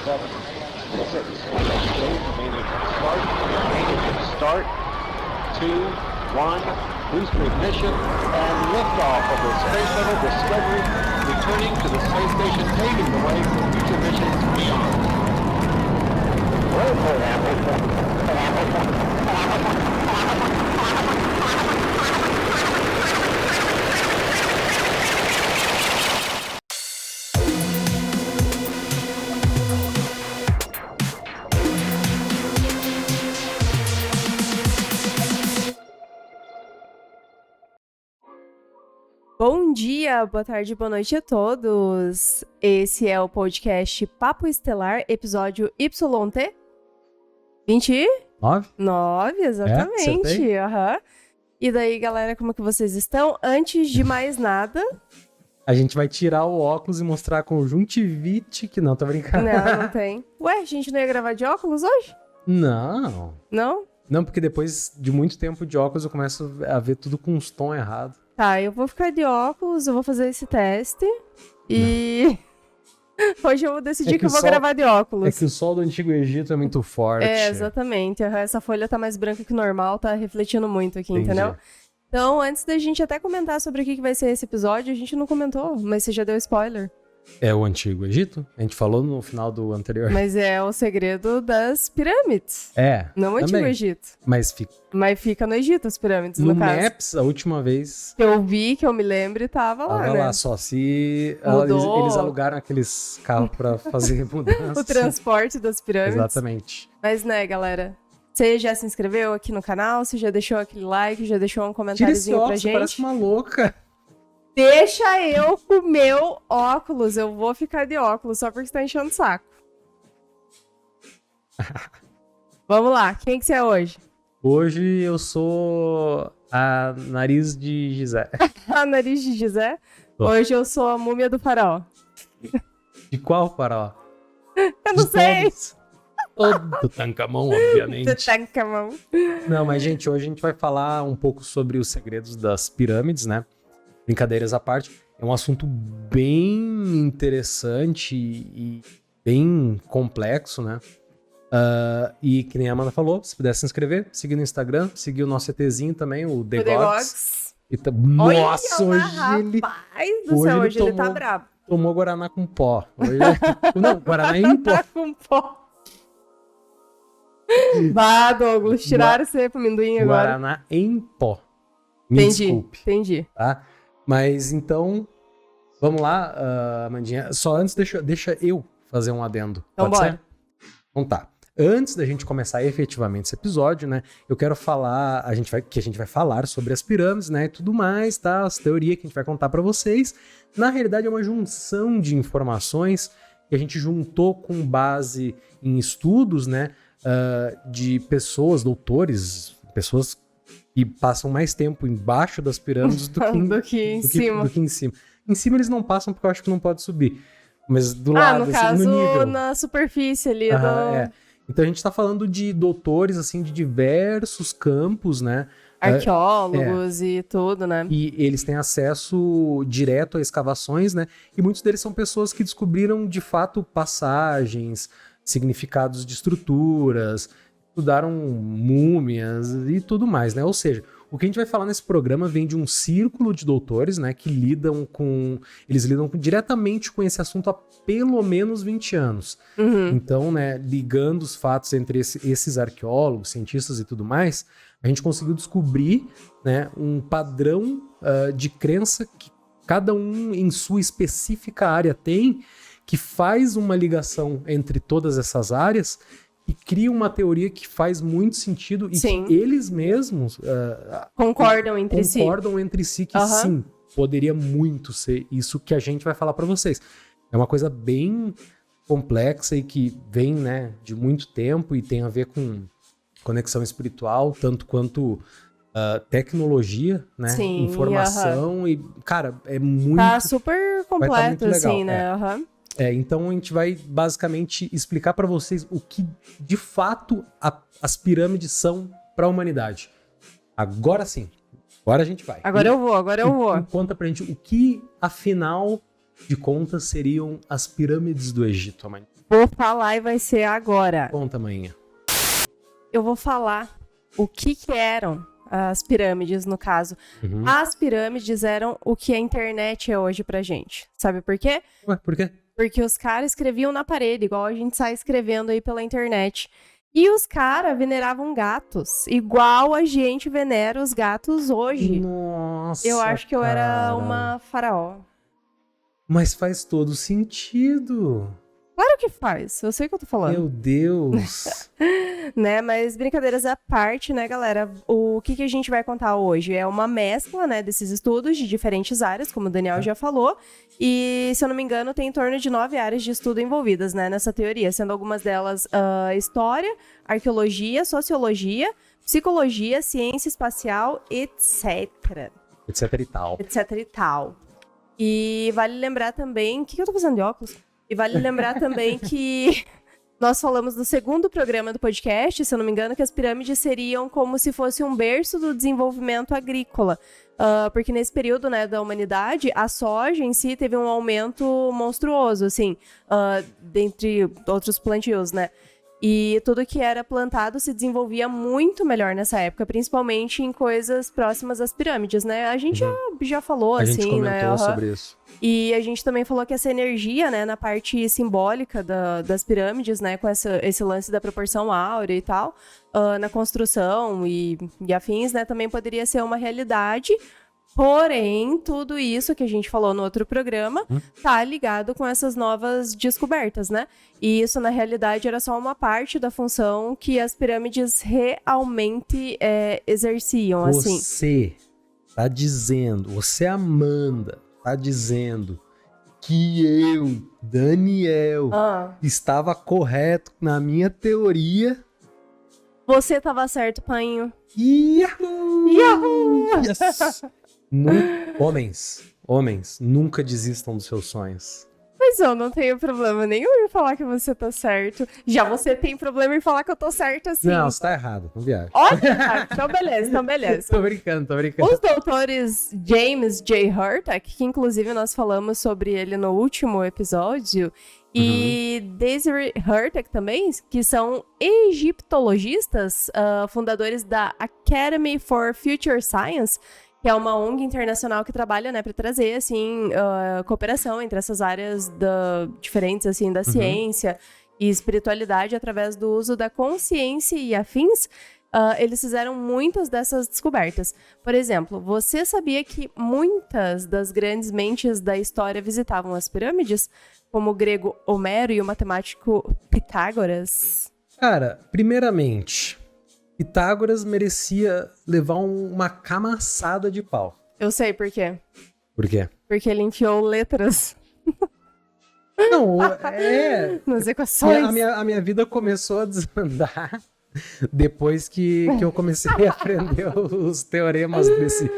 7, 6, start, 2, 1, booster ignition, and liftoff of the Space Shuttle Discovery, returning to the space station, paving the way for future missions beyond. Bom dia, boa tarde, boa noite a todos. Esse é o podcast Papo Estelar, episódio YT 29? 9, exatamente. Aham. E daí, galera, como é que vocês estão? Antes de mais nada... A gente vai tirar o óculos e mostrar a conjuntivite, que não, tô brincando. Não tem. Ué, a gente não ia gravar de óculos hoje? Não. Não? Não, porque depois de muito tempo de óculos eu começo a ver tudo com uns tons errados. Tá, eu vou ficar de óculos, eu vou fazer esse teste e hoje eu vou decidir que eu vou gravar de óculos. É que o sol do Antigo Egito é muito forte. É, exatamente. Essa folha tá mais branca que o normal, tá refletindo muito aqui, Entendi. entendeu? Então, antes da gente até comentar sobre o que vai ser esse episódio, a gente não comentou, mas você já deu spoiler. É o Antigo Egito? A gente falou no final do anterior. Mas é o segredo das pirâmides. É, Não o Antigo Egito. Mas fica... Mas fica no Egito as pirâmides, no caso. No Maps, a última vez... Que eu vi, que eu me lembro, tava lá, né? lá, só se... Mudou. Eles alugaram aqueles carros pra fazer mudança. O transporte das pirâmides. Exatamente. Mas, né, galera... Você já se inscreveu aqui no canal? Você já deixou aquele like? Já deixou um comentáriozinho pra gente? Parece uma louca. Deixa eu com o meu óculos. Eu vou ficar de óculos só porque você tá enchendo o saco. Vamos lá. Quem que você é hoje? Hoje eu sou a nariz de Gizé. A nariz de Gizé? Hoje eu sou a múmia do faraó. De qual faraó? Eu não sei. Do Tutankhamon, obviamente. Tutankhamon. Não, mas gente, hoje a gente vai falar um pouco sobre os segredos das pirâmides, né? Brincadeiras à parte. É um assunto bem interessante e bem complexo, né? E que nem a Amanda falou, se puder se inscrever, seguir no Instagram, seguir o nosso ETzinho também, o The Gods. Nossa, hoje ele... Rapaz do céu, hoje ele tá brabo. Tomou Guaraná com pó. Não, Guaraná em pó. Com pó. Bah, Douglas, tiraram você pro amendoim agora. Guaraná em pó. Me desculpe. Entendi. Tá? Mas então, vamos lá, Amandinha. Só antes, deixa eu fazer um adendo. Então Pode bora. ser? Então tá. Antes da gente começar efetivamente esse episódio, né? Eu quero falar, a gente vai falar sobre as pirâmides, né? E tudo mais, tá? As teorias que a gente vai contar pra vocês. Na realidade, é uma junção de informações que a gente juntou com base em estudos, né? De pessoas, doutores, pessoas que passam mais tempo embaixo das pirâmides do que em cima. Em cima eles não passam porque eu acho que não pode subir. Mas do lado, no caso, no nível. na superfície ali do... É. Então a gente tá falando de doutores, assim, de diversos campos, né? Arqueólogos e tudo, né? E eles têm acesso direto a escavações, né? E muitos deles são pessoas que descobriram, de fato, passagens, significados de estruturas, estudaram múmias e tudo mais, né? Ou seja, o que a gente vai falar nesse programa vem de um círculo de doutores, né? Que eles lidam diretamente com esse assunto há pelo menos 20 anos. Uhum. Então, né, ligando os fatos entre esses arqueólogos, cientistas e tudo mais, a gente conseguiu descobrir, né, um padrão de crença que cada um em sua específica área tem, que faz uma ligação entre todas essas áreas e cria uma teoria que faz muito sentido e Sim. que eles mesmos concordam entre si que sim, poderia muito ser isso que a gente vai falar para vocês. É uma coisa bem complexa e que vem, né, de muito tempo e tem a ver com conexão espiritual, tanto quanto tecnologia, né? Sim, informação e, cara, é muito... Tá super completo, tá muito legal, assim, né? Então a gente vai basicamente explicar para vocês o que de fato as pirâmides são para a humanidade. Agora sim. Agora a gente vai. Agora eu vou. Conta pra gente o que, afinal, de contas seriam as pirâmides do Egito, mãe? Vou falar e vai ser agora. Conta, manhã. Eu vou falar o que eram as pirâmides, no caso. Uhum. As pirâmides eram o que a internet é hoje pra gente. Sabe por quê? Ué, por quê? Porque os caras escreviam na parede, igual a gente sai escrevendo aí pela internet. E os caras veneravam gatos, igual a gente venera os gatos hoje. Nossa, Eu acho que eu era cara. uma faraó. Mas faz todo sentido. Claro que faz, eu sei o que eu tô falando. Meu Deus. Né, mas brincadeiras à parte, né, galera? O que a gente vai contar hoje é uma mescla, né, desses estudos de diferentes áreas, como o Daniel já falou. E, se eu não me engano, tem em torno de 9 áreas de estudo envolvidas, né, nessa teoria, sendo algumas delas história, arqueologia, sociologia, psicologia, ciência espacial, etc. Etc e tal. Etc e tal. E vale lembrar também... O que eu tô fazendo de óculos? E vale lembrar também que nós falamos no segundo programa do podcast, se eu não me engano, que as pirâmides seriam como se fosse um berço do desenvolvimento agrícola. Porque nesse período, né, da humanidade, a soja em si teve um aumento monstruoso, assim, dentre outros plantios, né? E tudo que era plantado se desenvolvia muito melhor nessa época, principalmente em coisas próximas às pirâmides, né? A gente já falou, A assim, gente comentou né? sobre isso. E a gente também falou que essa energia, né, na parte simbólica das pirâmides, né, com esse lance da proporção áurea e tal, na construção e afins, né, também poderia ser uma realidade. Porém, tudo isso que a gente falou no outro programa tá ligado com essas novas descobertas, né? E isso, na realidade, era só uma parte da função que as pirâmides realmente exerciam, assim. Você tá dizendo, você, Amanda, tá dizendo que eu, Daniel, estava correto na minha teoria. Você tava certo, painho. Yahoo! Yahoo! Yes! Homens, nunca desistam dos seus sonhos. Mas eu não tenho problema nenhum em falar que você tá certo. Já você tem problema em falar que eu tô certo, assim. Não, você tá errado, não viaja. Olha, então beleza. Tô brincando. Os doutores James J. Hurtak, que inclusive nós falamos sobre ele no último episódio, e Desiree Hurtak também, que são egiptologistas, fundadores da Academy for Future Science, que é uma ONG internacional que trabalha, né, para trazer, assim, cooperação entre essas áreas diferentes, assim, da ciência e espiritualidade através do uso da consciência e afins. Eles fizeram muitas dessas descobertas. Por exemplo, você sabia que muitas das grandes mentes da história visitavam as pirâmides? Como o grego Homero e o matemático Pitágoras? Cara, primeiramente, Pitágoras merecia levar uma camaçada de pau. Eu sei por quê. Por quê? Porque ele enfiou letras Não, nas equações. A minha vida começou a desandar depois que eu comecei a aprender os teoremas desse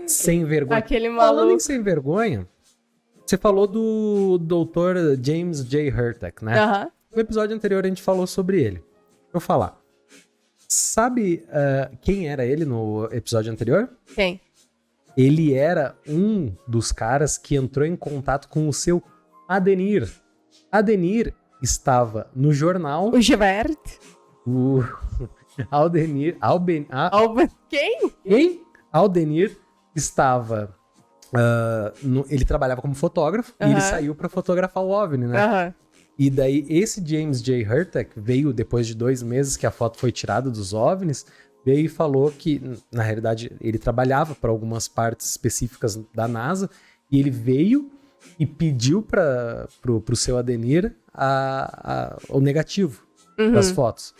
sem vergonha. Aquele Falando maluco. em sem vergonha, você falou do Dr. James J. Hurtak, né? No episódio anterior a gente falou sobre ele. Deixa eu falar. Sabe quem era ele no episódio anterior? Quem? Ele era um dos caras que entrou em contato com o seu Adenir. Adenir estava no jornal. O Gilbert? O Aldenir. Quem? Quem? Aldenir estava. Ele trabalhava como fotógrafo e ele saiu para fotografar o OVNI, né? E daí esse James J. Hurtak veio depois de 2 meses que a foto foi tirada dos OVNIs, veio e falou que, na realidade, ele trabalhava para algumas partes específicas da NASA e ele veio e pediu pro seu Adenir o negativo das fotos.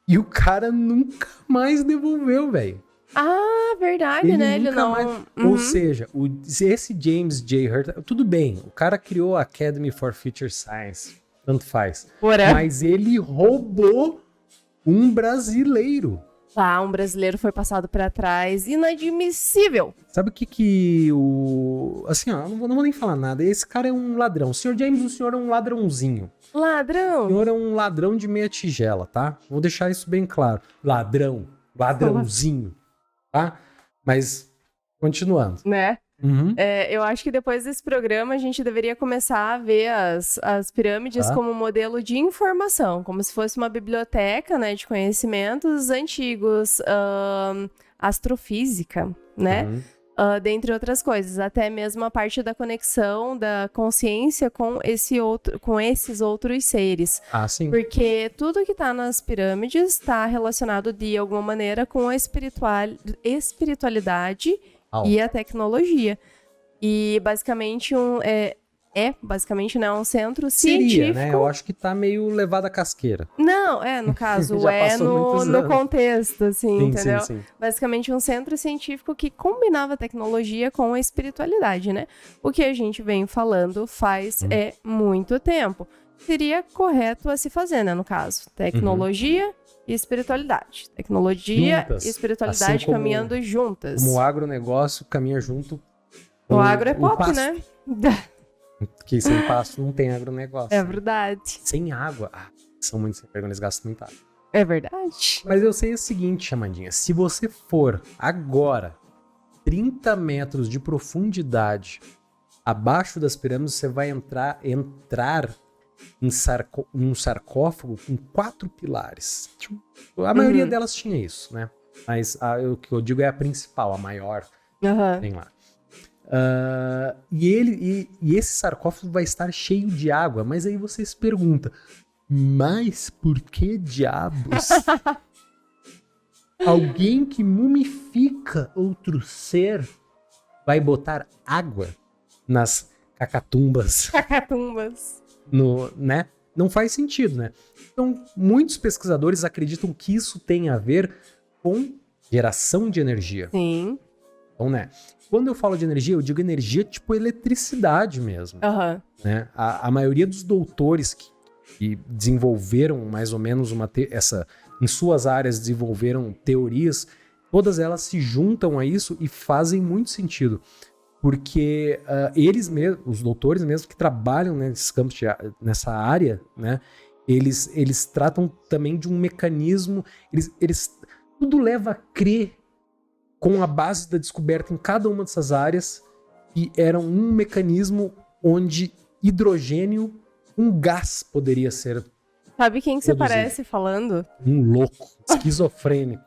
E o cara nunca mais devolveu, velho. Ah, verdade, né? Ele não... Ou seja, esse James J. Hurtak... Tudo bem, o cara criou a Academy for Future Science. Tanto faz. Mas ele roubou um brasileiro. Um brasileiro foi passado pra trás. Inadmissível. Sabe o que o... Assim, ó, não vou nem falar nada. Esse cara é um ladrão. O senhor James, o senhor é um ladrãozinho. Ladrão? O senhor é um ladrão de meia tigela, tá? Vou deixar isso bem claro. Ladrãozinho. Tá? Mas, continuando. Né? Uhum. Eu acho que depois desse programa a gente deveria começar a ver as pirâmides Tá. como modelo de informação, como se fosse uma biblioteca, né, de conhecimentos antigos, astrofísica, né? Uhum. Dentre outras coisas, até mesmo a parte da conexão da consciência com esses outros seres. Ah, sim. Porque tudo que está nas pirâmides está relacionado de alguma maneira com a espiritualidade e a tecnologia. E basicamente basicamente, né, um centro científico. Seria, né? Eu acho que tá meio levado à casqueira. Não, no caso, Já passou muitos no anos. contexto, assim, Sim, entendeu? sim. Basicamente um centro científico que combinava a tecnologia com a espiritualidade, né? O que a gente vem falando faz muito tempo. Seria correto a se fazer, né, no caso. Tecnologia e espiritualidade. Tecnologia Juntas. e espiritualidade Assim como- caminhando juntas. Como o agronegócio caminha junto. O agro é pop, pasto, né? Que sem pasto não tem agronegócio. É verdade. Sem água. São muito sem vergonha, eles gastam muita água. É verdade. Mas eu sei o seguinte, Chamandinha. Se você for agora 30 metros de profundidade abaixo das pirâmides, você vai entrar em um sarcófago com 4 pilares. A maioria delas tinha isso, né? Mas o que eu digo é a principal, a maior. Tem lá. E esse sarcófago vai estar cheio de água. Mas aí você se pergunta, mas por que diabos alguém que mumifica outro ser vai botar água nas cacatumbas? Cacatumbas. Né? Não faz sentido, né? Então, muitos pesquisadores acreditam que isso tem a ver com geração de energia. Sim. Então, né? Quando eu falo de energia, eu digo energia tipo eletricidade mesmo. Né? A maioria dos doutores que desenvolveram mais ou menos em suas áreas desenvolveram teorias, todas elas se juntam a isso e fazem muito sentido. Porque eles mesmos, os doutores mesmo que trabalham nesses campos, nessa área, né? Eles tratam também de um mecanismo, tudo leva a crer com a base da descoberta em cada uma dessas áreas, que era um mecanismo onde hidrogênio, um gás, poderia ser Sabe quem que você produzido. parece falando? Um louco, esquizofrênico.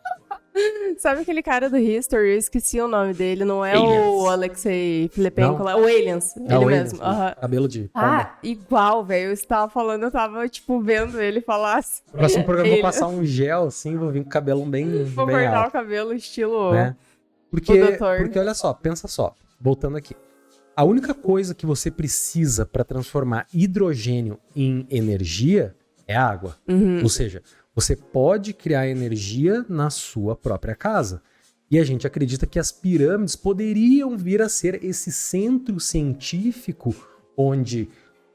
Sabe aquele cara do History? Eu esqueci o nome dele. Não é Aliens. o Alexei Filipenko Não. lá. O Aliens. É Ele o mesmo. Aliens, cabelo de palma. Igual, velho. Eu estava falando, eu tava, tipo, vendo ele falar assim. No próximo programa eu vou Ele- passar um gel, assim, vou vir com o cabelão bem, Vou bem cortar alto. o cabelo estilo... Né? o doutor. Porque olha só, pensa só, voltando aqui. A única coisa que você precisa para transformar hidrogênio em energia é água. Ou seja, você pode criar energia na sua própria casa. E a gente acredita que as pirâmides poderiam vir a ser esse centro científico onde,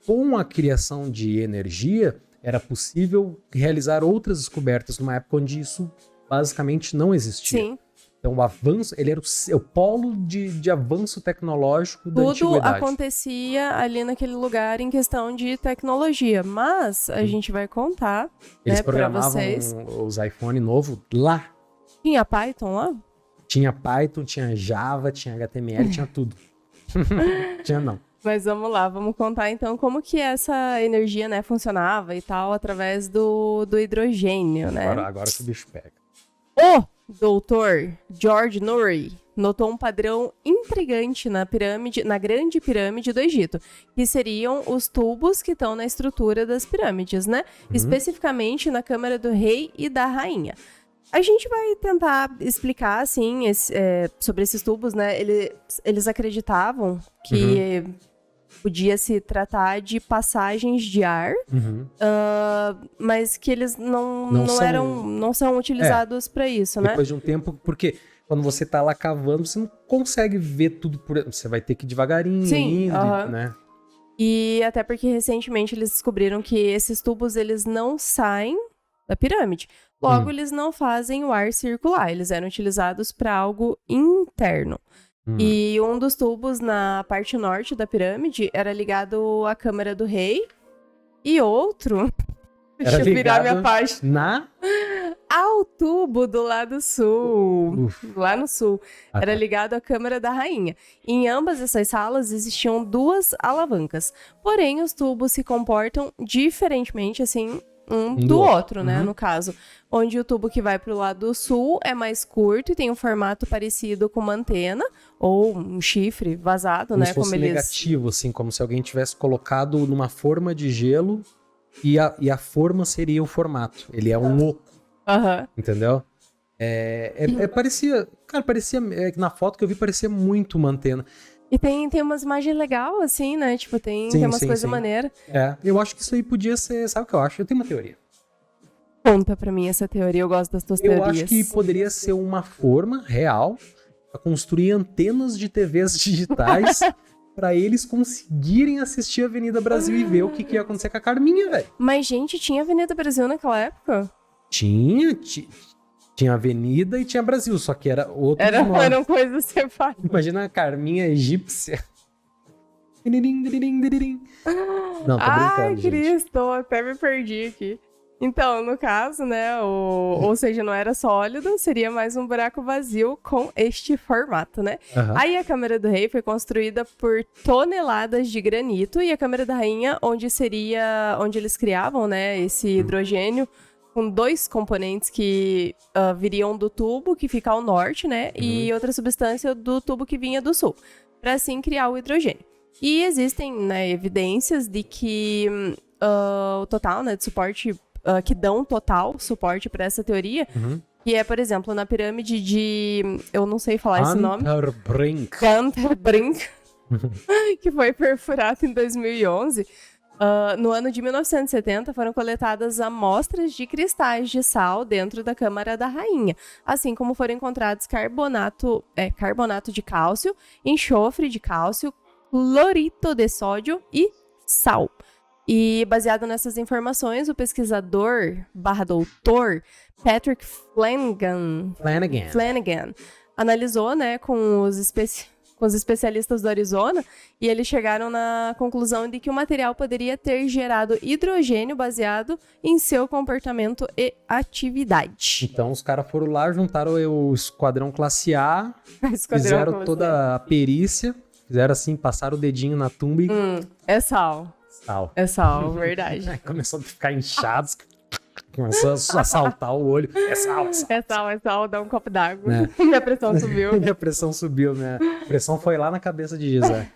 com a criação de energia, era possível realizar outras descobertas numa época onde isso basicamente não existia. Sim. Então o avanço, ele era o polo de avanço tecnológico da Tudo antiguidade. acontecia ali naquele lugar em questão de tecnologia. Mas a gente vai contar, Eles né, pra programavam vocês. os iPhone novo lá. Tinha Python lá? Tinha Python, tinha Java, tinha HTML, tinha tudo. Tinha não. Mas vamos lá, vamos contar então como que essa energia, né, funcionava e tal, através do hidrogênio, né? Agora que o bicho pega. O doutor George Norrie notou um padrão intrigante na grande pirâmide do Egito, que seriam os tubos que estão na estrutura das pirâmides, né? Especificamente na câmara do rei e da rainha. A gente vai tentar explicar, assim, sobre esses tubos, né? Eles acreditavam que podia se tratar de passagens de ar, mas que eles não são utilizados para isso, né? Depois de um tempo, porque quando você tá lá cavando, você não consegue ver tudo você vai ter que ir devagarinho, Sim, indo, né? E até porque recentemente eles descobriram que esses tubos eles não saem da pirâmide. Logo, eles não fazem o ar circular, eles eram utilizados para algo interno. E um dos tubos na parte norte da pirâmide era ligado à câmara do rei e outro... Deixa eu virar minha página. Na Ao tubo do lado sul, lá no sul, era ligado à Câmara da Rainha. Em ambas essas salas existiam 2 alavancas, porém os tubos se comportam diferentemente, assim, um do outro, né, no caso. Onde o tubo que vai pro lado sul é mais curto e tem um formato parecido com uma antena, ou um chifre vazado, né, Se fosse negativo, assim, como se alguém tivesse colocado numa forma de gelo e a forma seria o formato. Ele é um oco, entendeu? Parecia, cara, na foto que eu vi parecia muito uma antena. E tem umas imagens legais, assim, né? Tipo, tem umas coisas maneiras. Eu acho que isso aí podia ser... Sabe o que eu acho? Eu tenho uma teoria. Conta pra mim essa teoria, eu gosto das tuas teorias. Eu acho que poderia ser uma forma real pra construir antenas de TVs digitais pra eles conseguirem assistir a Avenida Brasil e ver o que ia acontecer com a Carminha, velho. Mas, gente, tinha Avenida Brasil naquela época? Tinha Avenida e tinha Brasil, só que era outro nome. Eram coisas separadas. Imagina a Carminha egípcia. Não, tô brincando, Ai, gente. Cristo, até me perdi aqui. Então, no caso, né, ou seja, não era sólido, seria mais um buraco vazio com este formato, né? Aí a Câmara do Rei foi construída por toneladas de granito e a Câmara da Rainha, onde eles criavam, né, esse hidrogênio com 2 componentes que viriam do tubo que fica ao norte, né, e outra substância do tubo que vinha do sul, para assim criar o hidrogênio. E existem, né, evidências de que o total, né, de suporte que dão total suporte para essa teoria, que é, por exemplo, na pirâmide de... Eu não sei falar esse nome. Ganterbrink, que foi perfurado em 2011. No ano de 1970, foram coletadas amostras de cristais de sal dentro da Câmara da Rainha, assim como foram encontrados carbonato de cálcio, enxofre de cálcio, clorito de sódio e sal. E baseado nessas informações, o pesquisador/doutor Patrick Flanagan analisou, né, com os especialistas do Arizona, e eles chegaram na conclusão de que o material poderia ter gerado hidrogênio baseado em seu comportamento e atividade. Então os caras foram lá, juntaram o esquadrão classe A, fizeram toda a perícia, fizeram assim, passaram o dedinho na tumba e... É sal. É sal, verdade. Começou a ficar inchado, começou a saltar o olho. É sal, dá um copo d'água. Minha pressão subiu. Minha pressão subiu, né? A pressão foi lá na cabeça de Gizé.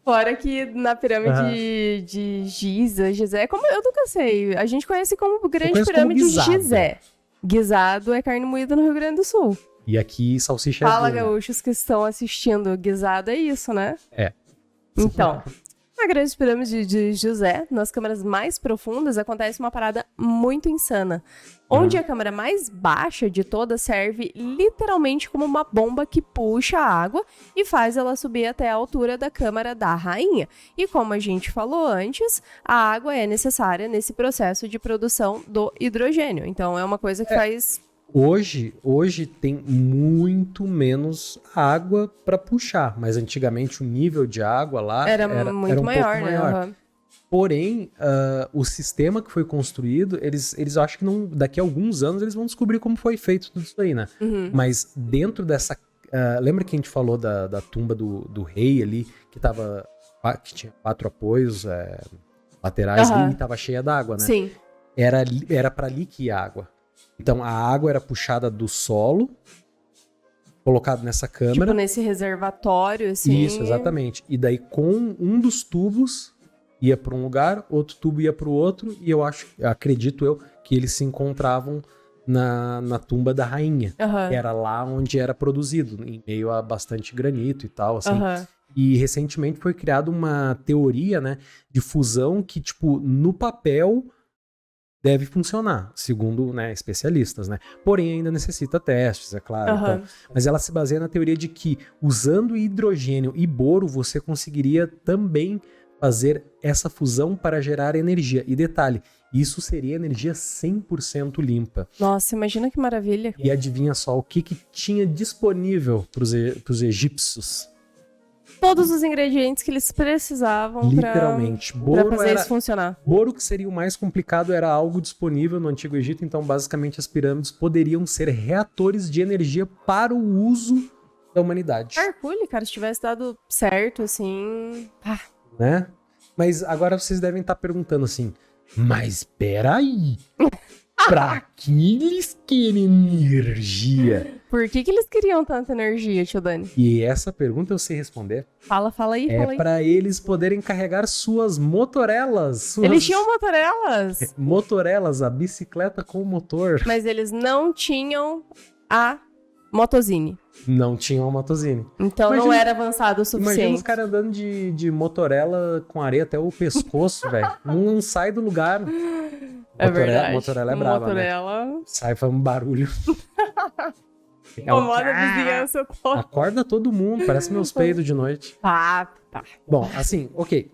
Fora que na pirâmide de Gizé, como eu nunca sei, a gente conhece como Grande Pirâmide de Gizé. Guisado é carne moída no Rio Grande do Sul. E aqui salsicha Fala, gaúchos que estão assistindo, guisado é isso, né? É. Então, na Grande Pirâmide de Gizé, nas câmaras mais profundas, acontece uma parada muito insana. Onde a câmara mais baixa de todas serve literalmente como uma bomba que puxa a água e faz ela subir até a altura da Câmara da Rainha. E como a gente falou antes, a água é necessária nesse processo de produção do hidrogênio. Então, é uma coisa que faz... Hoje tem muito menos água para puxar, mas antigamente o nível de água lá era muito maior, pouco maior. Né? Porém, o sistema que foi construído, eles acham que daqui a alguns anos eles vão descobrir como foi feito tudo isso aí, né? Mas dentro dessa... lembra que a gente falou da tumba do rei ali, que tinha 4 apoios laterais e estava cheia d'água, né? Sim. Era para ali que ia água. Então, a água era puxada do solo, colocado nessa câmara. Tipo, nesse reservatório, assim. Isso, exatamente. E daí, com um dos tubos, ia para um lugar, outro tubo ia para o outro, e acredito eu, que eles se encontravam na tumba da rainha. Que era lá onde era produzido, em meio a bastante granito e tal, assim. E recentemente foi criada uma teoria, né, de fusão que, tipo, no papel... deve funcionar, segundo, né, especialistas, né? Porém, ainda necessita testes, é claro. Então, mas ela se baseia na teoria de que, usando hidrogênio e boro, você conseguiria também fazer essa fusão para gerar energia. E detalhe, isso seria energia 100% limpa. Nossa, imagina que maravilha. E adivinha só o que tinha disponível para os egípcios? todos os ingredientes que eles precisavam Literalmente. pra Boro fazer era... isso funcionar. Boro, que seria o mais complicado, era algo disponível no Antigo Egito, então basicamente as pirâmides poderiam ser reatores de energia para o uso da humanidade. Hercule, cara, se tivesse dado certo, assim... Ah, Né? Mas agora vocês devem estar perguntando assim, mas peraí, pra que eles querem energia? por que eles queriam tanta energia, tio Dani? E essa pergunta eu sei responder. Fala aí, fala É aí. pra eles poderem carregar suas motorelas. Eles tinham motorelas, Motorelas, a bicicleta com motor. mas eles não tinham a motozine. Não tinham uma motozine. Então não Imagina- era avançado o Imagina suficiente. os caras andando de motorela com areia até o pescoço, velho. Não sai do lugar. É verdade. Motorela é brava, né? Motorela Sai fazendo barulho. incomoda a vizinhança toda. Acorda todo mundo, parece meus peidos de noite. Tá. Bom, assim, ok.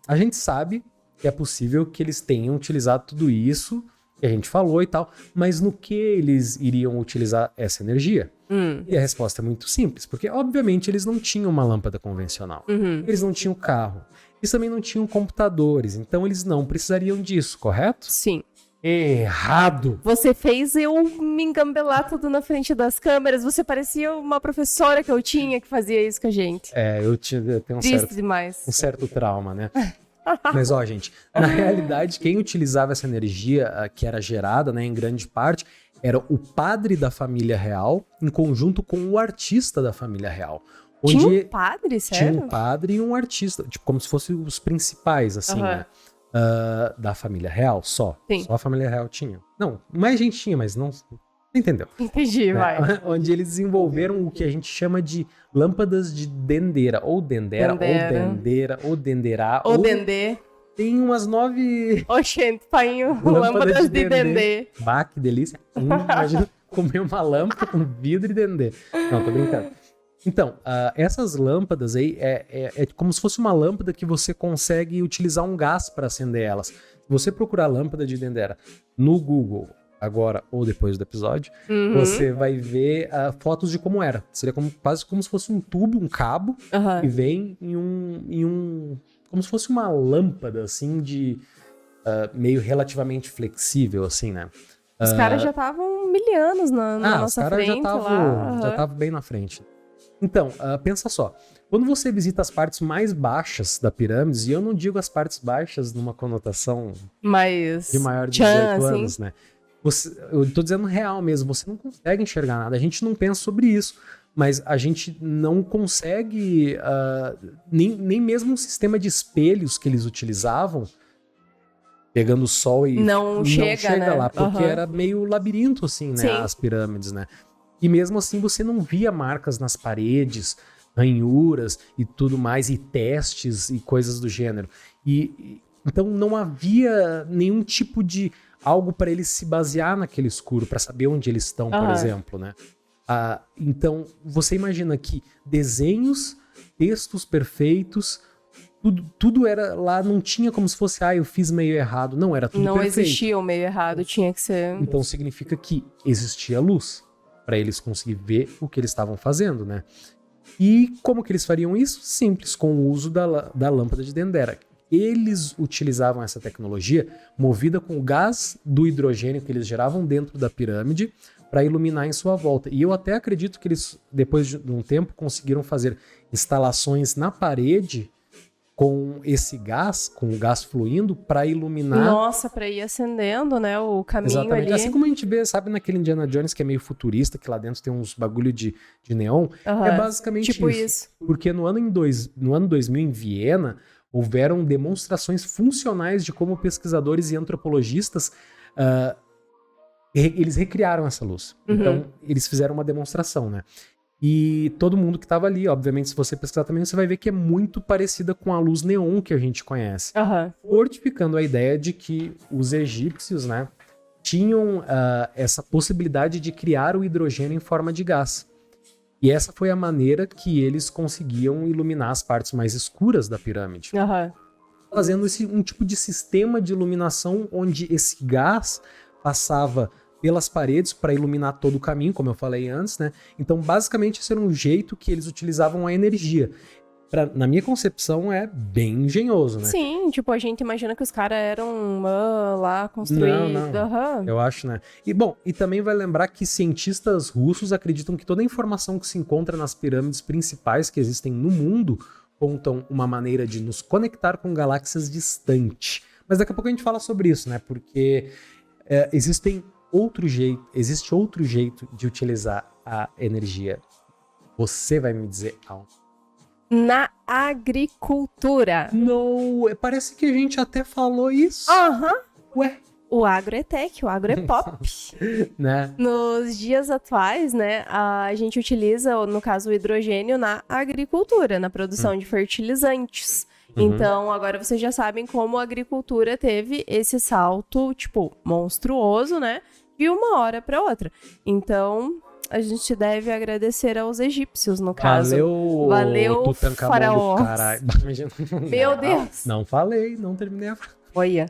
A gente sabe que é possível que eles tenham utilizado tudo isso, que a gente falou e tal, mas no que eles iriam utilizar essa energia? E a resposta é muito simples, porque obviamente eles não tinham uma lâmpada convencional. Eles não tinham carro. Eles também não tinham computadores, então eles não precisariam disso, correto? Sim. Errado! Você fez eu me engambelar tudo na frente das câmeras. Você parecia uma professora que eu tinha que fazia isso com a gente. É, eu tenho um Triste demais. certo trauma, né? Mas, ó, gente, na realidade, quem utilizava essa energia que era gerada, né, em grande parte, era o padre da família real, em conjunto com o artista da família real. Onde Tinha um padre, tinha sério? um padre e um artista, tipo, como se fossem os principais, assim, Aham. né? Da família real, só. Sim. Só a família real tinha. Não, mais gente tinha, mas não... Você entendeu? Entendi, Né? vai. Onde eles desenvolveram o que a gente chama de lâmpadas de dendera, ou dendera, Dendera. ou denderá, O ou Dendê. tem umas 9... Oxente, painho. Lâmpada Lâmpadas de de dendê. Dendê. Bah, que delícia. Imagina comer uma lâmpada com vidro e dendê. Não, tô brincando. Então, essas lâmpadas aí é como se fosse uma lâmpada que você consegue utilizar um gás para acender elas. Se você procurar lâmpada de dendera no Google, agora ou depois do episódio, você vai ver fotos de como era. Seria quase como se fosse um tubo, um cabo, Aham. que vem em um como se fosse uma lâmpada, assim, de meio relativamente flexível, assim, né? Os caras já estavam milianos na Os nossa caras frente já lá. estavam bem na frente. Então, pensa só. Quando você visita as partes mais baixas da pirâmide, e eu não digo as partes baixas numa conotação Mas... de maior de tchan, 18 assim. anos, né? Eu tô dizendo real mesmo, você não consegue enxergar nada. A gente não pensa sobre isso, mas a gente não consegue, nem mesmo um sistema de espelhos que eles utilizavam, pegando o sol e Não chega, né? lá, porque Aham. era meio labirinto, assim, né? Sim. As pirâmides, né? E mesmo assim você não via marcas nas paredes, ranhuras e tudo mais, e testes e coisas do gênero. Então não havia nenhum tipo de algo para eles se basear naquele escuro, para saber onde eles estão, por Aham. exemplo, né? Então você imagina que desenhos, textos perfeitos, tudo era lá, não tinha como se fosse, eu fiz meio errado. Não, era tudo Não perfeito. existia o meio errado, tinha que ser... Então significa que existia luz para eles conseguirem ver o que eles estavam fazendo, né? E como que eles fariam isso? Simples, com o uso da lâmpada de dendera. Eles utilizavam essa tecnologia movida com o gás do hidrogênio que eles geravam dentro da pirâmide para iluminar em sua volta. E eu até acredito que eles, depois de um tempo, conseguiram fazer instalações na parede com esse gás, com o gás fluindo, para iluminar. Nossa, pra ir acendendo, né, o caminho Exatamente. ali. Assim como a gente vê, sabe, naquele Indiana Jones que é meio futurista, que lá dentro tem uns bagulho de neon. Aham. É basicamente Tipo isso. isso. Porque no ano 2000, em Viena, houveram demonstrações funcionais de como pesquisadores e antropologistas eles recriaram essa luz. Então, eles fizeram uma demonstração, né? E todo mundo que estava ali, obviamente, se você pesquisar também, você vai ver que é muito parecida com a luz neon que a gente conhece. Aham. Fortificando a ideia de que os egípcios, né, tinham essa possibilidade de criar o hidrogênio em forma de gás. E essa foi a maneira que eles conseguiam iluminar as partes mais escuras da pirâmide. Aham. Fazendo um tipo de sistema de iluminação onde esse gás passava pelas paredes para iluminar todo o caminho, como eu falei antes, né? Então, basicamente, esse era um jeito que eles utilizavam a energia. na minha concepção, é bem engenhoso, né? Sim, tipo, a gente imagina que os caras eram lá construídos. Não. Aham. Eu acho, né? E bom, e também vai lembrar que cientistas russos acreditam que toda a informação que se encontra nas pirâmides principais que existem no mundo contam uma maneira de nos conectar com galáxias distantes. Mas daqui a pouco a gente fala sobre isso, né? Porque existe outro jeito de utilizar a energia. Você vai me dizer aonde? Na agricultura. Não, parece que a gente até falou isso. Aham. Ué, O agro é tech, o agro é pop. né? Nos dias atuais, né, a gente utiliza, no caso, o hidrogênio na agricultura, na produção de fertilizantes. Então, agora vocês já sabem como a agricultura teve esse salto, tipo, monstruoso, né, de uma hora para outra. Então, a gente deve agradecer aos egípcios, no caso. Valeu, Tutankhamon faraós. do caralho. Meu Deus! Não falei, não terminei a frase. Olha.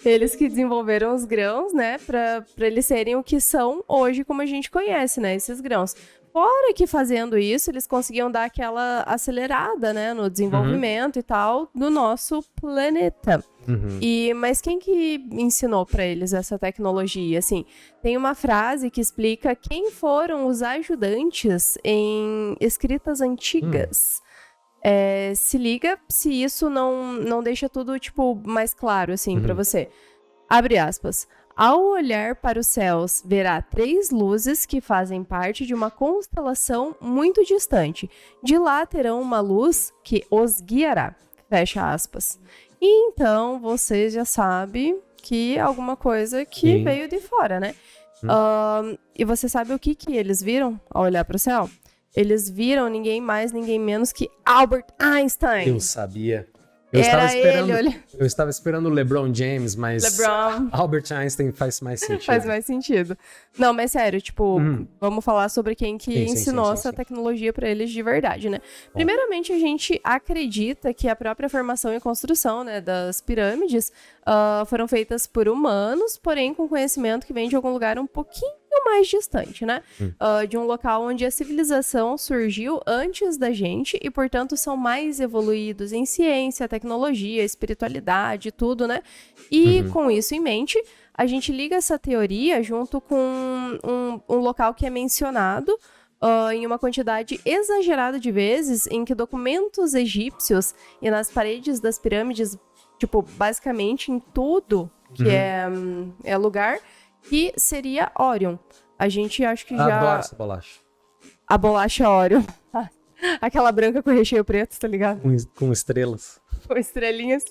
Eles que desenvolveram os grãos, né, pra eles serem o que são hoje, como a gente conhece, né, esses grãos. Fora que fazendo isso, eles conseguiam dar aquela acelerada, né, no desenvolvimento e tal do nosso planeta. Mas quem que ensinou pra eles essa tecnologia? Assim, tem uma frase que explica quem foram os ajudantes em escritas antigas. Se liga se isso não deixa tudo, tipo, mais claro, assim, pra você. Abre aspas. Ao olhar para os céus, verá 3 luzes que fazem parte de uma constelação muito distante. De lá terão uma luz que os guiará. Fecha aspas. E então, você já sabe que é alguma coisa que veio de fora, né? E você sabe o que eles viram ao olhar para o céu? Eles viram ninguém mais, ninguém menos que Albert Einstein. Eu sabia. Eu estava esperando o LeBron James, mas LeBron. Albert Einstein faz mais sentido. Faz mais sentido. Não, mas sério, tipo, vamos falar sobre quem que ensinou essa tecnologia pra eles de verdade, né? Bom. Primeiramente, a gente acredita que a própria formação e construção, né, das pirâmides foram feitas por humanos, porém com conhecimento que vem de algum lugar um pouquinho mais distante, né? De um local onde a civilização surgiu antes da gente e, portanto, são mais evoluídos em ciência, tecnologia, espiritualidade, tudo, né? E com isso em mente, a gente liga essa teoria junto com um local que é mencionado em uma quantidade exagerada de vezes em que documentos egípcios e nas paredes das pirâmides, tipo, basicamente em tudo que é lugar, que seria Orion. A gente acho que já... Adoro essa bolacha. A bolacha Orion. Aquela branca com recheio preto, tá ligado? Com estrelas. Com estrelinhas.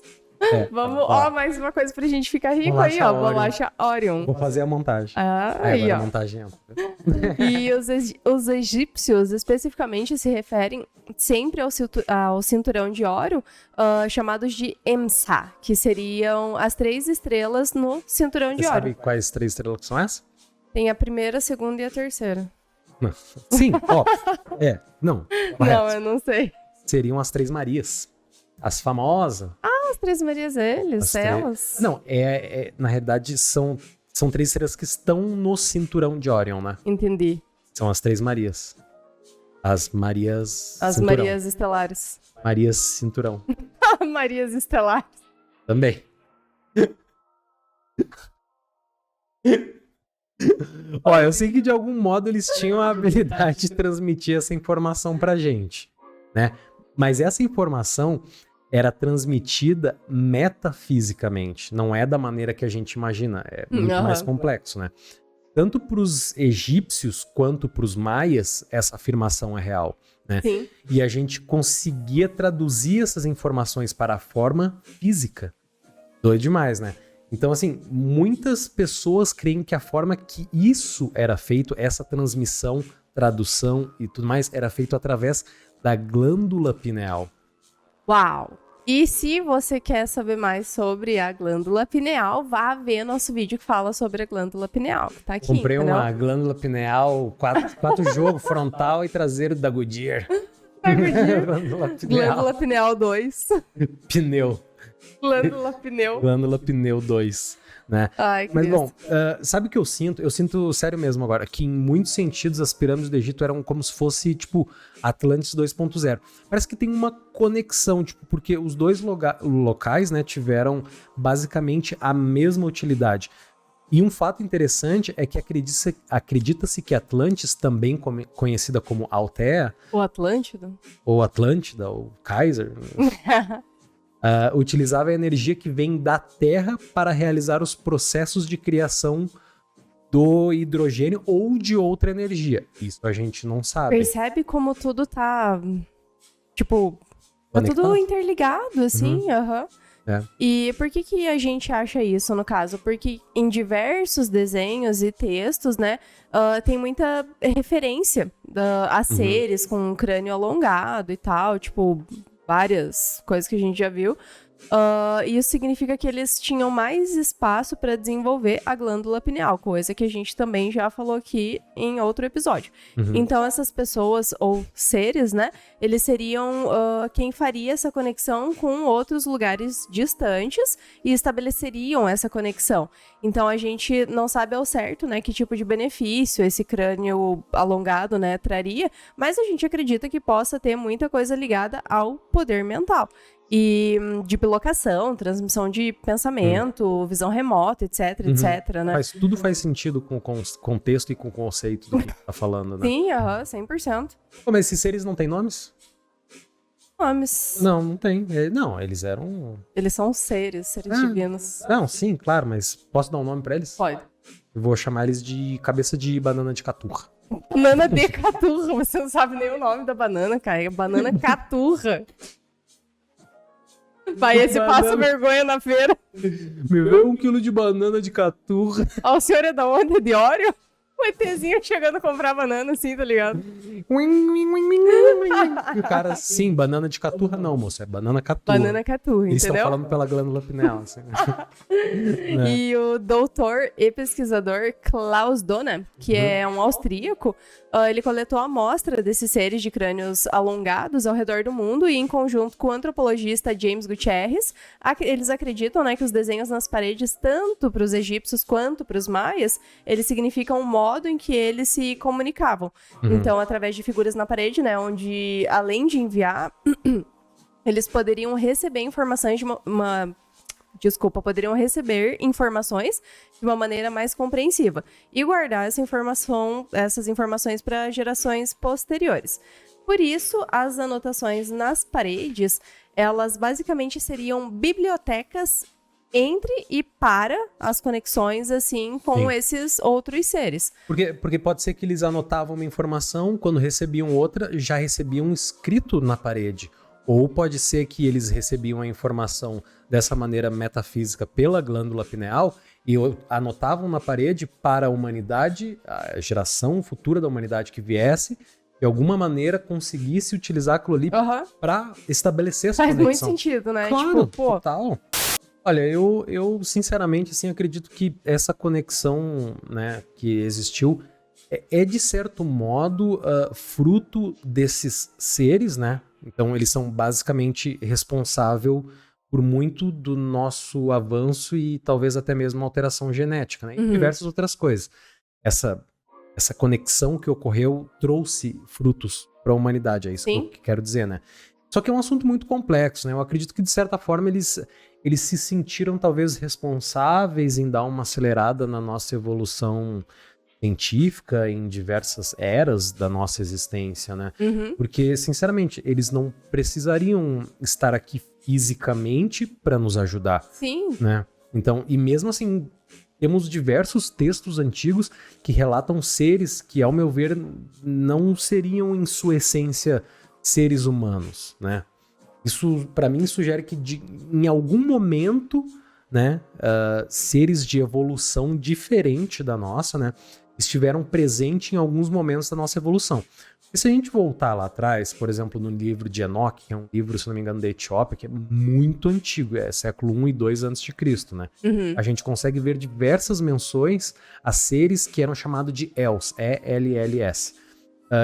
Vamos, mais uma coisa pra gente ficar rico bolacha aí, ó. Orion. Bolacha Orion. Vou fazer a montagem. Aí, agora ó. A montagem E os egípcios, especificamente, se referem sempre ao cinturão de Órion, chamados de Emsa, que seriam as 3 estrelas no cinturão de Você Órion. sabe quais 3 estrelas que são essas? Tem a primeira, a segunda e a terceira. Não. Sim, ó. Não. Não, eu não sei. Seriam as 3 Marias. As famosas. As 3 Marias, elas? Não, na realidade são 3 estrelas que estão no cinturão de Orion, né? Entendi. São as 3 Marias. As Marias... As cinturão. Marias Estelares. Marias Cinturão. Marias Estelares. Também. Ó, eu sei que de algum modo eles tinham a habilidade de transmitir essa informação pra gente, né? Mas essa informação era transmitida metafisicamente, não é da maneira que a gente imagina, é muito mais complexo, né? Tanto para os egípcios quanto para os maias, essa afirmação é real, né? Sim. E a gente conseguia traduzir essas informações para a forma física. Doido demais, né? Então, assim, muitas pessoas creem que a forma que isso era feito, essa transmissão, tradução e tudo mais, era feito através da glândula pineal. Uau! E se você quer saber mais sobre a glândula pineal, vá ver nosso vídeo que fala sobre a glândula pineal, que tá aqui. Comprei entendeu? uma glândula pineal, 4 jogos, frontal e traseiro da Goodyear. Da Goodyear. Glândula pineal. Glândula pineal 2. Pneu. Glândula pneu. Glândula pneu 2, né? Ai, que Mas Deus. bom, sabe o que eu sinto? Eu sinto sério mesmo agora, que em muitos sentidos as pirâmides do Egito eram como se fosse, tipo, Atlantis 2.0. Parece que tem uma conexão, tipo, porque os dois locais, né, tiveram basicamente a mesma utilidade. E um fato interessante é que acredita-se que Atlantis, também conhecida como Altea, O Atlântido? ou Atlântida, ou Kaiser, utilizava a energia que vem da Terra para realizar os processos de criação do hidrogênio ou de outra energia. Isso a gente não sabe. Percebe como tudo tá, tipo, tá tudo Conectado? interligado, assim, aham. É. E por que a gente acha isso, no caso? Porque em diversos desenhos e textos, né, tem muita referência a seres com um crânio alongado e tal, tipo, várias coisas que a gente já viu. Isso significa que eles tinham mais espaço para desenvolver a glândula pineal, coisa que a gente também já falou aqui em outro episódio. Então, essas pessoas ou seres, né, eles seriam quem faria essa conexão com outros lugares distantes e estabeleceriam essa conexão. Então, a gente não sabe ao certo, né, que tipo de benefício esse crânio alongado, né, traria, mas a gente acredita que possa ter muita coisa ligada ao poder mental. E de bilocação, transmissão de pensamento, visão remota, etc, etc, né? Tudo faz sentido com o contexto e com o conceito do que tá falando, né? Sim, 100%. Pô, mas esses seres não têm nomes? Nomes. Não tem. Não, eles eram... Eles são seres divinos. Não, sim, claro, mas posso dar um nome pra eles? Pode. Eu vou chamar eles de cabeça de banana de caturra. Banana de caturra. Você não sabe nem o nome da banana, cara. É banana caturra. Vai, esse passa vergonha na feira. Me vê 1 quilo de banana de caturra. Ó, o senhor é da onde? De Ório? O ETzinho chegando a comprar banana assim, tá ligado? E o cara, sim, banana de caturra não, moço, é banana caturra. Banana caturra, Eles estão entendeu? falando pela glândula pineal, assim. E o doutor e pesquisador Klaus Dona, que é um austríaco, ele coletou a amostra desses seres de crânios alongados ao redor do mundo e, em conjunto com o antropologista James Gutierrez, eles acreditam, né, que os desenhos nas paredes, tanto para os egípcios quanto para os maias, eles significam o modo em que eles se comunicavam. Então, através de figuras na parede, né, onde, além de enviar, eles poderiam receber informações de poderiam receber informações de uma maneira mais compreensiva e guardar essas informações para gerações posteriores. Por isso, as anotações nas paredes, elas basicamente seriam bibliotecas entre e para as conexões, assim, com esses outros seres. Porque pode ser que eles anotavam uma informação, quando recebiam outra, já recebiam escrito na parede. Ou pode ser que eles recebiam a informação dessa maneira metafísica pela glândula pineal e anotavam na parede para a humanidade, a geração futura da humanidade que viesse, de alguma maneira conseguisse utilizar aquilo ali para estabelecer essa conexão. Faz conexão. muito sentido, né? Claro, tipo, pô, total. Olha, eu sinceramente assim, acredito que essa conexão, né, que existiu é de certo modo fruto desses seres, né? Então eles são basicamente responsáveis por muito do nosso avanço e talvez até mesmo alteração genética, né? E diversas outras coisas. Essa conexão que ocorreu trouxe frutos para a humanidade, é isso que eu quero dizer, né? Só que é um assunto muito complexo, né? Eu acredito que de certa forma eles se sentiram talvez responsáveis em dar uma acelerada na nossa evolução científica em diversas eras da nossa existência, né? Porque, sinceramente, eles não precisariam estar aqui fisicamente para nos ajudar. Sim. Né? Então, e mesmo assim, temos diversos textos antigos que relatam seres que, ao meu ver, não seriam em sua essência seres humanos, né? Isso, para mim, sugere que em algum momento, né, seres de evolução diferente da nossa, né, estiveram presentes em alguns momentos da nossa evolução. E se a gente voltar lá atrás, por exemplo, no livro de Enoque, que é um livro, se não me engano, da Etiópia, que é muito antigo, é século 1 e 2 a.C., né? A gente consegue ver diversas menções a seres que eram chamados de Els, E-L-L-S,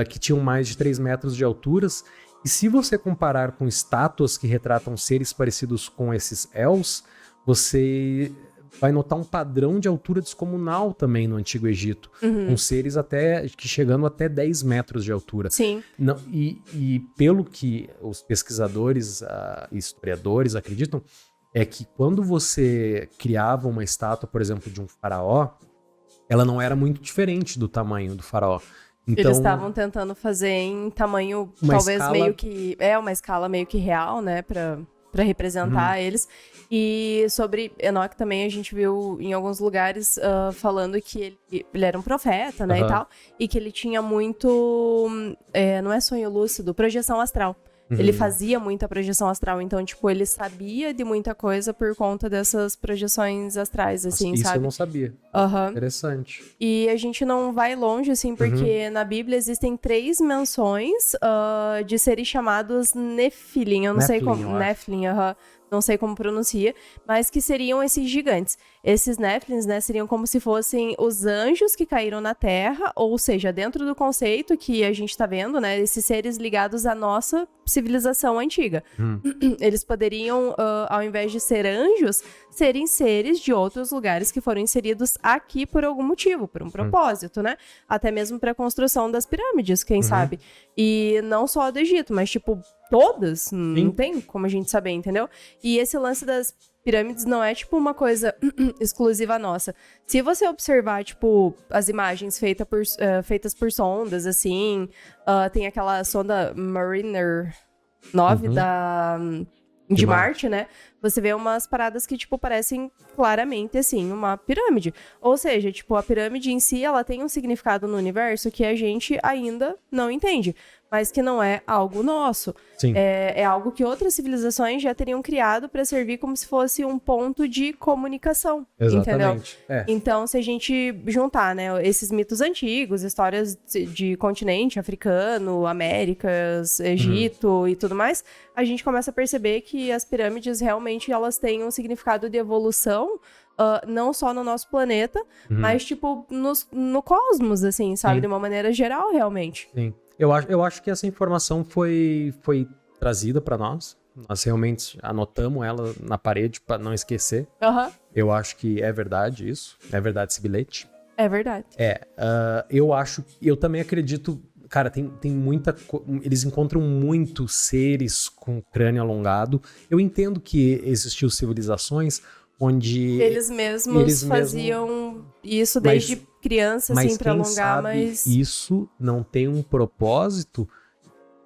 que tinham mais de 3 metros de alturas E se você comparar com estátuas que retratam seres parecidos com esses Els, você vai notar um padrão de altura descomunal também no Antigo Egito, com seres que chegando até 10 metros de altura. Sim. Não, e pelo que os pesquisadores e historiadores acreditam, é que quando você criava uma estátua, por exemplo, de um faraó, ela não era muito diferente do tamanho do faraó. Então, eles estavam tentando fazer em tamanho, talvez meio que... uma escala meio que real, né? Pra representar eles. E sobre Enoque também a gente viu em alguns lugares falando que ele era um profeta, né? E tal. E que ele tinha muito... não é sonho lúcido, projeção astral. Ele fazia muita projeção astral, então, tipo, ele sabia de muita coisa por conta dessas projeções astrais, assim, isso sabe? eu não sabia. Interessante. E a gente não vai longe, assim, porque na Bíblia existem 3 menções de seres chamados Nephilim. Eu não sei como... Nephilim, não sei como pronuncia, mas que seriam esses gigantes. Esses Nephilims, né, seriam como se fossem os anjos que caíram na Terra, ou seja, dentro do conceito que a gente tá vendo, né, esses seres ligados à nossa civilização antiga. Eles poderiam, ao invés de ser anjos, serem seres de outros lugares que foram inseridos aqui por algum motivo, por um propósito, né? Até mesmo para a construção das pirâmides, quem sabe. E não só do Egito, mas, tipo, todas, não tem como a gente saber, entendeu? E esse lance das pirâmides não é, tipo, uma coisa exclusiva nossa. Se você observar, tipo, as imagens feitas por sondas, assim, tem aquela sonda Mariner 9 de Marte, né? Você vê umas paradas que, tipo, parecem claramente, assim, uma pirâmide. Ou seja, tipo, a pirâmide em si, ela tem um significado no universo que a gente ainda não entende, mas que não é algo nosso. Sim. É algo que outras civilizações já teriam criado para servir como se fosse um ponto de comunicação. Exatamente. Entendeu? Então, se a gente juntar, né, esses mitos antigos, histórias de continente africano, Américas, Egito e tudo mais, a gente começa a perceber que as pirâmides realmente elas têm um significado de evolução, não só no nosso planeta, mas, tipo, no cosmos, assim, sabe? De uma maneira geral, realmente. Sim. Eu acho que essa informação foi trazida para nós. Nós realmente anotamos ela na parede para não esquecer. Eu acho que é verdade isso. É verdade esse bilhete. É verdade. Eu também acredito... Cara, tem muita... Eles encontram muitos seres com crânio alongado. Eu entendo que existiu civilizações onde... Eles mesmos faziam isso desde criança, assim, pra alongar, mas... isso não tem um propósito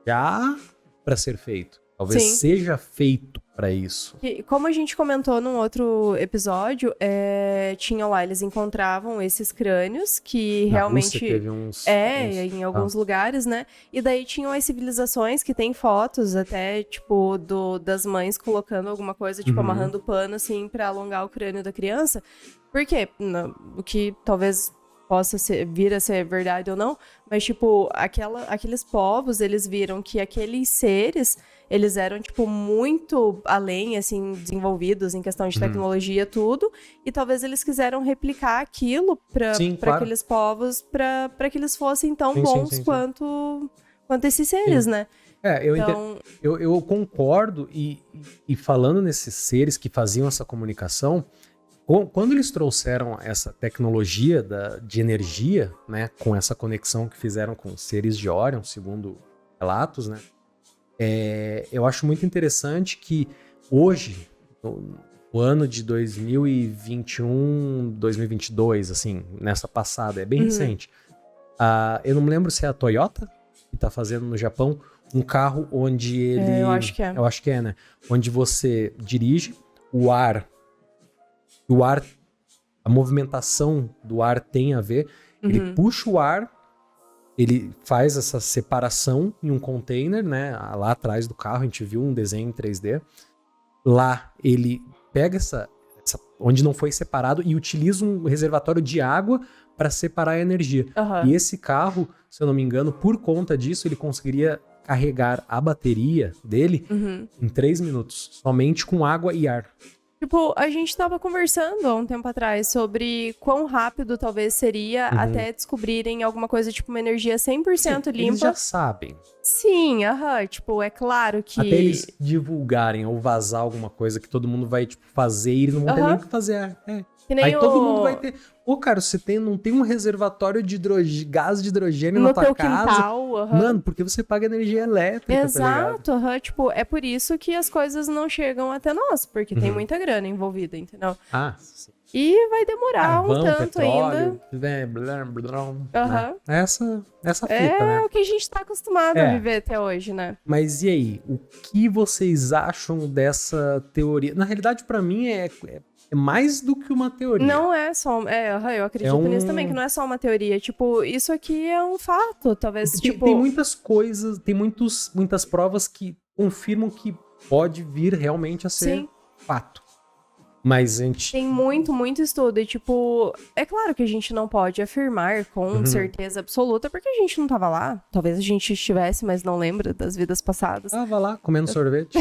já para ser feito. Talvez seja feito para isso. E como a gente comentou num outro episódio, tinham lá, eles encontravam esses crânios que Na realmente... Rússia teve uns... em alguns lugares, né? E daí tinham as civilizações que tem fotos até, tipo, das mães colocando alguma coisa, tipo, amarrando pano, assim, pra alongar o crânio da criança. Por quê? O que talvez possa vir a ser verdade ou não, mas, tipo, aqueles povos, eles viram que aqueles seres, eles eram, tipo, muito além, assim, desenvolvidos em questão de tecnologia, tudo, e talvez eles quiseram replicar aquilo para aqueles povos, para que eles fossem tão bons quanto esses seres, né? Eu concordo, e falando nesses seres que faziam essa comunicação, quando eles trouxeram essa tecnologia de energia, né, com essa conexão que fizeram com os seres de Orion, segundo relatos, né, eu acho muito interessante que hoje, no ano de 2021, 2022, assim, nessa passada, é bem recente, eu não me lembro se é a Toyota que está fazendo no Japão um carro onde ele... eu acho que é. Eu acho que é, né? Onde você dirige, a movimentação do ar tem a ver, ele puxa o ar, ele faz essa separação em um container, né? Lá atrás do carro, a gente viu um desenho em 3D. Lá, ele pega onde não foi separado e utiliza um reservatório de água para separar a energia. E esse carro, se eu não me engano, por conta disso, ele conseguiria carregar a bateria dele em 3 minutos, somente com água e ar. Tipo, a gente tava conversando há um tempo atrás sobre quão rápido talvez seria até descobrirem alguma coisa, tipo, uma energia 100% limpa. Eles já sabem. Sim, tipo, é claro que... Até eles divulgarem ou vazar alguma coisa que todo mundo vai, tipo, fazer e eles não vão ter nem o que fazer. Que nem Aí todo mundo vai ter... Pô, cara, não tem um reservatório de gás de hidrogênio na no tua teu casa. quintal, Mano, porque você paga energia elétrica, Exato, tipo, é por isso que as coisas não chegam até nós, porque tem muita grana envolvida, entendeu? Sim. E vai demorar um tanto ainda. Né? Essa fita, É né? o que a gente tá acostumado a viver até hoje, né? Mas e aí? O que vocês acham dessa teoria? Na realidade, pra mim, é mais do que uma teoria. Não é só... eu acredito nisso também, que não é só uma teoria. Tipo, isso aqui é um fato, talvez, tipo... Tem muitas coisas, tem muitas provas que confirmam que pode vir realmente a ser fato. Mas a gente... Tem muito estudo e, tipo, é claro que a gente não pode afirmar com certeza absoluta, porque a gente não tava lá. Talvez a gente estivesse, mas não lembra das vidas passadas. Tava lá, comendo sorvete.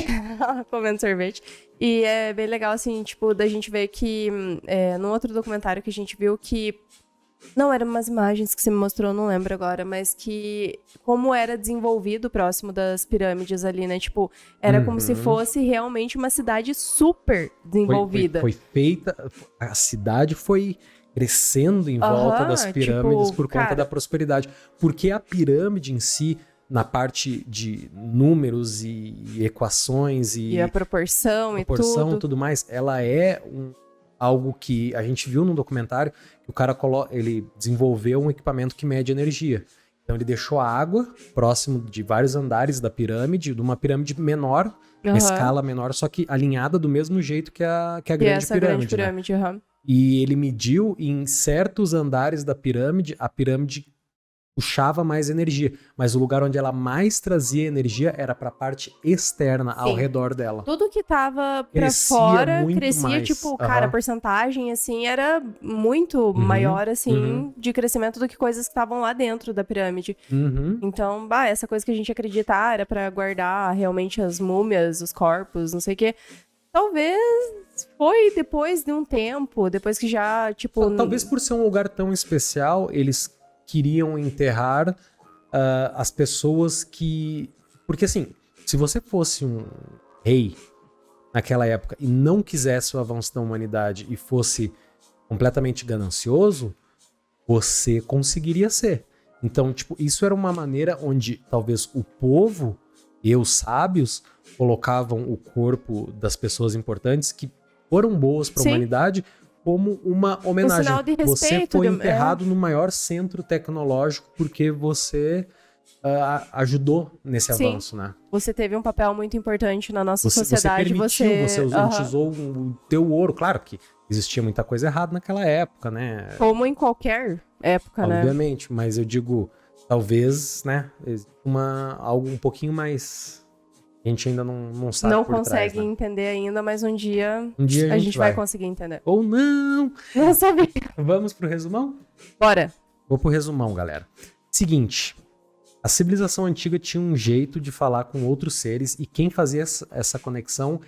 Comendo sorvete. E é bem legal, assim, tipo, da gente ver que, num outro documentário que a gente viu que... Não, eram umas imagens que você me mostrou, não lembro agora, mas que como era desenvolvido próximo das pirâmides ali, né? Tipo, era como se fosse realmente uma cidade super desenvolvida. Foi feita, a cidade foi crescendo em volta das pirâmides tipo, por conta da prosperidade. Porque a pirâmide em si, na parte de números e equações e a proporção e tudo mais, ela é algo que a gente viu no documentário, que o cara ele desenvolveu um equipamento que mede energia. Então ele deixou a água próximo de vários andares da pirâmide, de uma pirâmide menor, uma escala menor, só que alinhada do mesmo jeito que a grande pirâmide. Né? E ele mediu em certos andares da pirâmide, a pirâmide puxava mais energia, mas o lugar onde ela mais trazia energia era para a parte externa, ao redor dela. Tudo que tava pra fora crescia, tipo, cara, a porcentagem, assim, era muito maior, assim, de crescimento do que coisas que estavam lá dentro da pirâmide. Então, essa coisa que a gente acreditava era pra guardar realmente as múmias, os corpos, não sei o quê. Talvez foi depois de um tempo, depois que já, tipo... Talvez por ser um lugar tão especial, eles queriam enterrar as pessoas que... Porque assim, se você fosse um rei naquela época e não quisesse o avanço da humanidade e fosse completamente ganancioso, você conseguiria ser. Então, tipo, isso era uma maneira onde talvez o povo e os sábios colocavam o corpo das pessoas importantes que foram boas para a humanidade como uma homenagem. Um sinal de respeito, você foi enterrado no maior centro tecnológico porque você ajudou nesse avanço, né? Você teve um papel muito importante na nossa sociedade. Você utilizou o teu ouro. Claro que existia muita coisa errada naquela época, né? Como em qualquer época, né? Obviamente, mas eu digo, talvez, né? Algo um pouquinho mais... A gente ainda não sabe Não por consegue trás, né? entender ainda, mas um dia a gente vai conseguir entender. Ou não! Não sabia. Vamos pro resumão? Bora. Vou pro resumão, galera. Seguinte, a civilização antiga tinha um jeito de falar com outros seres e quem fazia essa conexão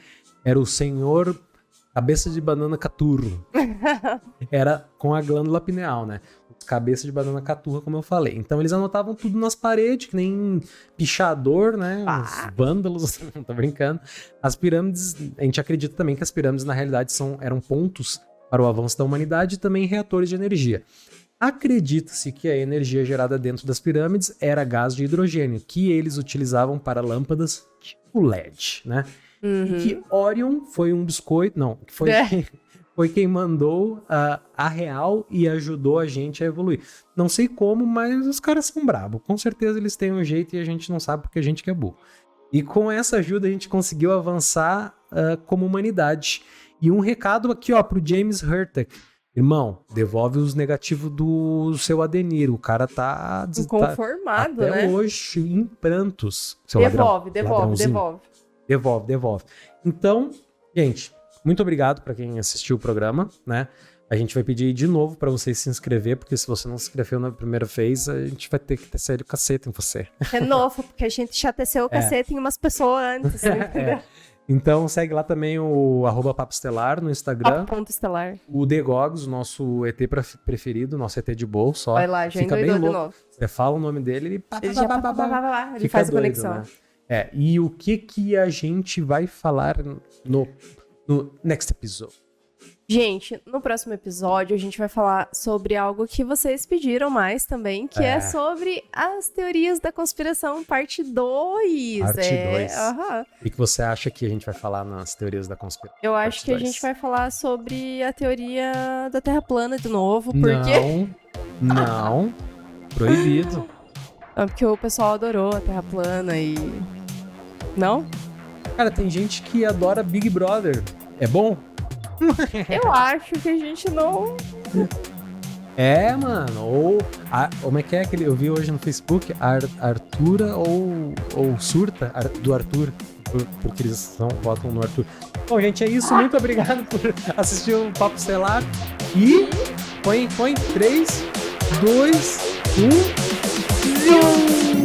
era o senhor cabeça de banana caturro. Era com a glândula pineal, né? Cabeça de banana caturra, como eu falei. Então eles anotavam tudo nas paredes, que nem pichador, né? Os vândalos, não tô brincando. As pirâmides, a gente acredita também que as pirâmides na realidade eram pontos para o avanço da humanidade e também reatores de energia. Acredita-se que a energia gerada dentro das pirâmides era gás de hidrogênio, que eles utilizavam para lâmpadas tipo LED, né? E que Orion foi um biscoito... Não, foi quem mandou a real e ajudou a gente a evoluir. Não sei como, mas os caras são bravos. Com certeza eles têm um jeito e a gente não sabe porque a gente que é burro. E com essa ajuda a gente conseguiu avançar como humanidade. E um recado aqui, ó, pro James Hurtak. Irmão, devolve os negativos do seu Adenir. O cara tá... Inconformado, até né? hoje em prantos. Devolve. Então, gente... Muito obrigado para quem assistiu o programa, né? A gente vai pedir de novo para vocês se inscrever, porque se você não se inscreveu na primeira vez, a gente vai ter que descer o cacete em você. É novo, porque a gente já teceu o cacete em umas pessoas antes, entendeu? Então segue lá também o @Papo Estelar no Instagram. Ponto estelar. O The Gogs, o nosso ET preferido, nosso ET de bolso. Ó, Vai lá, já fica bem endoidou de louco. novo. Você fala o nome dele, Ele já ele fica faz a doido, conexão. né? E o que a gente vai falar no next episode? Gente, no próximo episódio a gente vai falar sobre algo que vocês pediram mais também, que é sobre as teorias da conspiração, parte 2. Parte 2. Aham. O que você acha que a gente vai falar nas teorias da conspiração? Eu acho Parte que a 2. gente vai falar sobre a teoria da Terra plana de novo, porque... Não. Proibido. Não, porque o pessoal adorou a Terra plana e... Não? Cara, tem gente que adora Big Brother. É bom? Eu acho que a gente não... É, mano. Ou como é que é aquele? Eu vi hoje no Facebook, Artura ou Surta do Arthur. Porque eles votam no Arthur. Bom, gente, é isso. Muito obrigado por assistir o Papo Estelar. E põe 3, 2, 1.